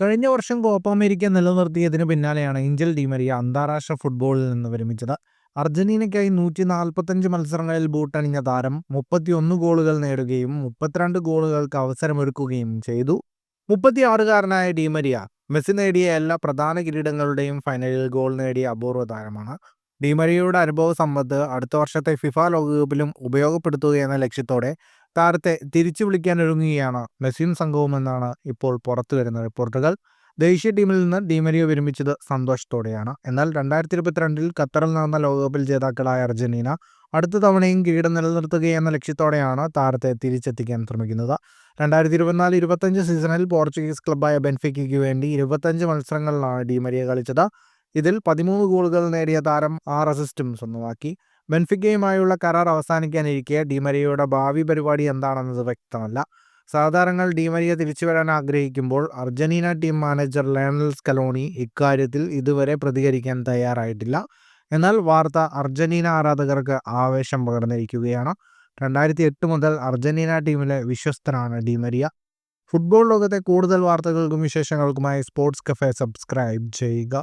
കഴിഞ്ഞ വർഷം Copa America നിലനിർത്തിയതിന് പിന്നാലെയാണ് ഏഞ്ചൽ ഡി മരിയ അന്താരാഷ്ട്ര ഫുട്ബോളിൽ നിന്ന് വിരമിച്ചത്. അർജന്റീനയ്ക്കായി 145 മത്സരങ്ങളിൽ ബൂട്ടണിഞ്ഞ താരം 31 ഗോളുകൾ നേടുകയും 32 ഗോളുകൾക്ക് അവസരമൊരുക്കുകയും ചെയ്തു. 36-കാരനായ ഡി മരിയ മെസ്സി നേടിയ എല്ലാ പ്രധാന കിരീടങ്ങളുടെയും ഫൈനലിൽ ഗോൾ നേടിയ അപൂർവ താരമാണ്. ഡി മരിയയുടെ അനുഭവ സമ്പത്ത് അടുത്ത വർഷത്തെ ഫിഫ ലോകകപ്പിലും ഉപയോഗപ്പെടുത്തുകയെന്ന ലക്ഷ്യത്തോടെ താരത്തെ തിരിച്ചു വിളിക്കാനൊരുങ്ങുകയാണ് മെസ്സിയും സംഘവുമെന്നാണ് ഇപ്പോൾ പുറത്തുവരുന്ന റിപ്പോർട്ടുകൾ. ദേശീയ ടീമിൽ നിന്ന് ഡി മരിയ വിരമിച്ചത് സന്തോഷത്തോടെയാണ്. എന്നാൽ 2022 ഖത്തറിൽ നടന്ന ലോകകപ്പിൽ ജേതാക്കളായ അർജന്റീന അടുത്ത തവണയും കിരീടം നിലനിർത്തുകയെന്ന ലക്ഷ്യത്തോടെയാണ് താരത്തെ തിരിച്ചെത്തിക്കാൻ ശ്രമിക്കുന്നത്. 2024-25 സീസണിൽ പോർച്ചുഗീസ് ക്ലബ്ബായ ബെൻഫിക്കയ്ക്ക് വേണ്ടി 25 മത്സരങ്ങളിലാണ് ഡി മരിയ കളിച്ചത്. ഇതിൽ 13 ഗോളുകൾ നേടിയ താരം 6 അസിസ്റ്റും സ്വന്തമാക്കി. ബെൻഫിക്കയുമായുള്ള കരാർ അവസാനിക്കാനിരിക്കെ ഡി മരിയയുടെ ഭാവി പരിപാടി എന്താണെന്നത് വ്യക്തമല്ല. സഹതാരങ്ങൾ ഡി മരിയ തിരിച്ചുവരാൻ ആഗ്രഹിക്കുമ്പോൾ Argentina team manager Lionel Scaloni ഇക്കാര്യത്തിൽ ഇതുവരെ പ്രതികരിക്കാൻ തയ്യാറായിട്ടില്ല. എന്നാൽ വാർത്ത അർജന്റീന ആരാധകർക്ക് ആവേശം പകർന്നിരിക്കുകയാണ്. 2008 മുതൽ അർജന്റീന ടീമിലെ വിശ്വസ്തനാണ് ഡി മരിയ. ഫുട്ബോൾ ലോകത്തെ കൂടുതൽ വാർത്തകൾക്കും വിശേഷങ്ങൾക്കുമായി സ്പോർട്സ് കഫേ സബ്സ്ക്രൈബ് ചെയ്യുക.